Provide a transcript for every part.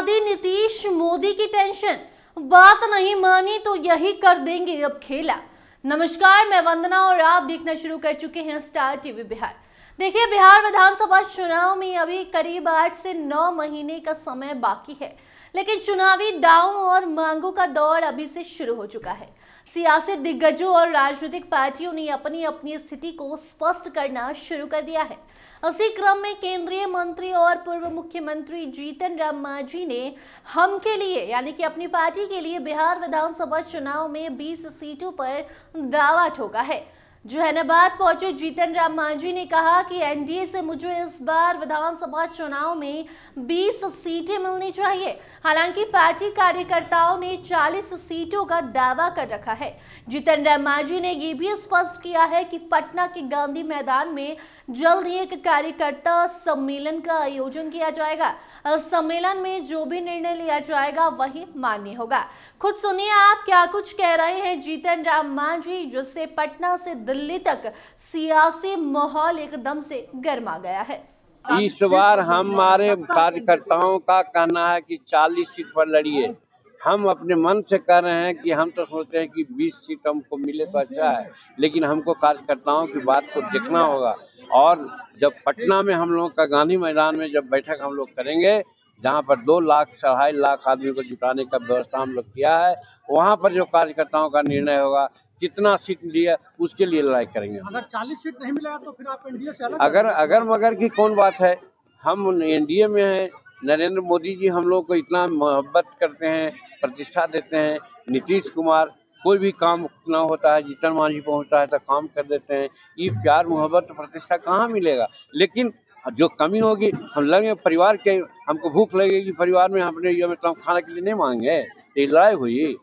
दी नीतीश मोदी की टेंशन, बात नहीं मानी तो यही कर देंगे अब खेला। नमस्कार, मैं वंदना और आप देखना शुरू कर चुके हैं स्टार टीवी बिहार। देखिए, बिहार विधानसभा चुनाव में अभी करीब 8 से 9 महीने का समय बाकी है, लेकिन चुनावी दावों और मांगों का दौर अभी से शुरू हो चुका है। सियासी दिग्गजों और राजनीतिक पार्टियों ने अपनी अपनी स्थिति को स्पष्ट करना शुरू कर दिया है। इसी क्रम में केंद्रीय मंत्री और पूर्व मुख्यमंत्री जीतन राम मांझी ने हम के लिए यानी कि अपनी पार्टी के लिए बिहार विधानसभा चुनाव में 20 सीटों पर दावा ठोका है। जहानाबाद पहुंचे जीतन राम मांझी ने कहा कि एनडीए से मुझे इस बार विधानसभा चुनाव में 20 सीटें मिलनी चाहिए। हालांकि पार्टी कार्यकर्ताओं ने 40 सीटों का दावा कर रखा है। जीतन राम मांझी ने ये भी स्पष्ट किया है कि पटना के गांधी मैदान में जल्द ही एक कार्यकर्ता सम्मेलन का आयोजन किया जाएगा। इस सम्मेलन में जो भी निर्णय लिया जाएगा वही मान्य होगा। खुद सुनिए आप क्या कुछ कह रहे हैं जीतन राम मांझी, जिससे पटना से दिल्ली तक सियासी माहौल एकदम से गर्मा गया है। इस बार हमारे कार्यकर्ताओं का कहना है कि 40 सीट पर लड़िए। हम अपने मन से कह रहे हैं कि हम तो सोचते हैं कि 20 सीट हमको मिले तो अच्छा है, लेकिन हमको कार्यकर्ताओं की बात को देखना होगा। और जब पटना में हम लोग का गांधी मैदान में जब बैठक हम लोग करेंगे, जहां पर 2 लाख 2.5 लाख आदमी को जुटाने का व्यवस्था हम लोग किया है, वहां पर जो कार्यकर्ताओं का निर्णय होगा कितना सीट लिया उसके लिए लड़ाई करेंगे। अगर 40 सीट नहीं मिलेगा तो फिर आप एनडीए से अलग अगर मगर की कौन बात है। हम एनडीए में हैं। नरेंद्र मोदी जी हम लोग को इतना मोहब्बत करते हैं, प्रतिष्ठा देते हैं। नीतीश कुमार कोई भी काम ना होता है, जीतन मांझी पहुंचता है तो काम कर देते हैं। ये प्यार मोहब्बत प्रतिष्ठा कहाँ मिलेगा। लेकिन जो कमी होगी हम लगे परिवार के, हमको भूख लगेगी परिवार में, अपने ये में तो खाने के लिए नहीं मांगे, ये लड़ाई हुई।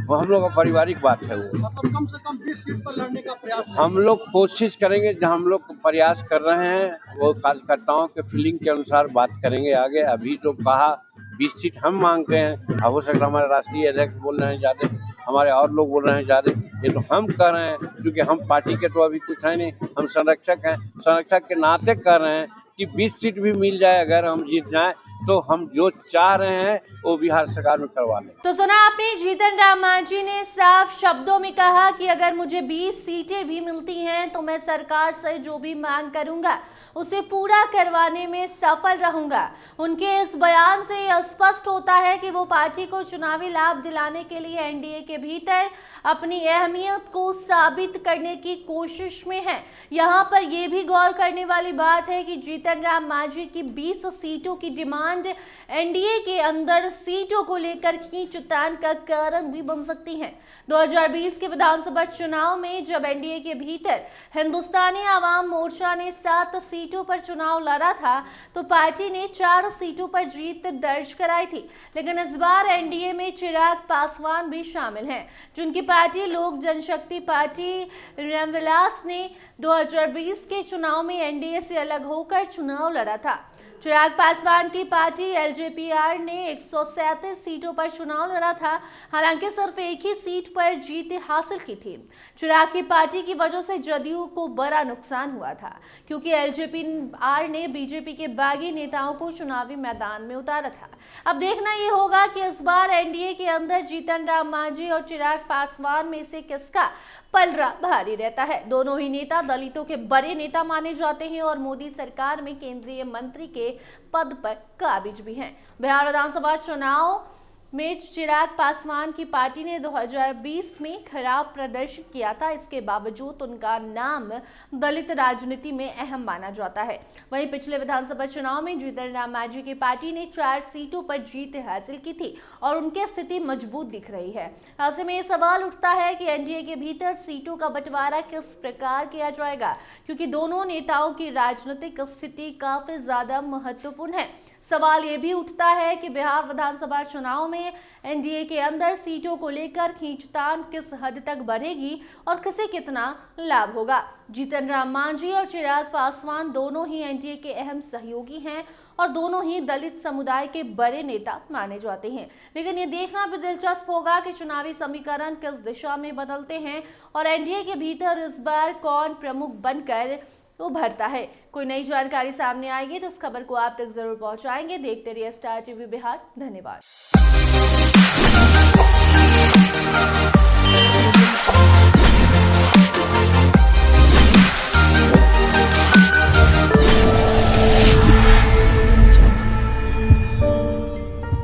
वो हम लोग का पारिवारिक बात है। वो मतलब कम से कम 20 सीट पर लड़ने का प्रयास हम लोग कोशिश करेंगे। जो हम लोग प्रयास कर रहे हैं वो कार्यकर्ताओं के फीलिंग के अनुसार बात करेंगे आगे। अभी तो कहा 20 सीट हम मांगते हैं, अब हो सकता है हमारे राष्ट्रीय अध्यक्ष बोल रहे हैं ज़्यादा, हमारे और लोग बोल रहे हैं ज़्यादा। ये तो हम कर रहे हैं क्योंकि हम पार्टी के तो अभी कुछ है नहीं, हम संरक्षक हैं। संरक्षक के नाते कर रहे हैं कि 20 सीट भी मिल जाए, अगर हम जीत जाएं तो हम जो चाह रहे हैं वो बिहार सरकार में करवा लें। तो सुना आपने, जीतन राम मांझी ने साफ शब्दों में कहा कि अगर मुझे 20 सीटें भी मिलती हैं तो मैं सरकार से जो भी मांग करूंगा उसे पूरा करवाने में सफल रहूंगा। उनके इस बयान से यह स्पष्ट होता है कि वो पार्टी को चुनावी लाभ दिलाने के लिए एनडीए के भीतर अपनी अहमियत को साबित करने की कोशिश में है। यहाँ पर यह भी गौर करने वाली बात है कि जीतन राम मांझी की 20 सीटों की डिमांड एनडीए के अंदर सीटों को लेकर खींचतान का कारण भी बन सकती है। 2020 के विधानसभा चुनाव में जब एनडीए के भीतर हिंदुस्तानी आवाम मोर्चा ने 7 सीटों पर चुनाव लड़ा था तो पार्टी ने 4 सीटों पर जीत दर्ज कराई थी। लेकिन इस बार एनडीए में चिराग पासवान भी शामिल हैं, जिनकी पार्टी लोक जनशक्ति पार्टी रामविलास ने 2020 के चुनाव में एनडीए से अलग होकर चुनाव लड़ा था। चिराग पासवान की पार्टी एलजेपीआर ने 137 सीटों पर चुनाव लड़ा था। हालांकि सिर्फ एक ही सीट पर जीत हासिल की थी। चिराग की पार्टी की वजह से जदयू को बड़ा नुकसान हुआ था, क्योंकि एलजेपीआर ने बीजेपी के बागी नेताओं को चुनावी मैदान में उतारा था। अब देखना यह होगा कि इस बार एनडीए के अंदर जीतन राम मांझी और चिराग पासवान में से किसका पलड़ा भारी रहता है। दोनों ही नेता दलितों के बड़े नेता माने जाते हैं और मोदी सरकार में केंद्रीय मंत्री के पद पर काबिज भी हैं। बिहार विधानसभा चुनाव में चिराग पासवान की पार्टी ने 2020 में खराब प्रदर्शन किया था। इसके बावजूद उनका नाम दलित राजनीति में अहम माना जाता है। वहीं पिछले विधानसभा चुनाव में जीतन राम मांझी की पार्टी ने 4 सीटों पर जीत हासिल की थी और उनकी स्थिति मजबूत दिख रही है। ऐसे में ये सवाल उठता है कि एनडीए के भीतर सीटों का बंटवारा किस प्रकार किया जाएगा, क्योंकि दोनों नेताओं की राजनीतिक स्थिति काफी ज्यादा महत्वपूर्ण है। सवाल ये भी उठता है कि बिहार विधानसभा चुनाव में एनडीए के अंदर सीटों को लेकर खींचतान किस हद तक बढ़ेगी और किसे कितना लाभ होगा। जीतन राम मांझी और चिराग पासवान दोनों ही एनडीए के अहम सहयोगी हैं और दोनों ही दलित समुदाय के बड़े नेता माने जाते हैं। लेकिन ये देखना भी दिलचस्प होगा कि चुनावी समीकरण किस दिशा में बदलते हैं और एनडीए के भीतर इस बार कौन प्रमुख बनकर उभरता है। कोई नई जानकारी सामने आएगी तो उस खबर को आप तक जरूर पहुंचाएंगे। देखते रहिए स्टार टीवी बिहार। धन्यवाद।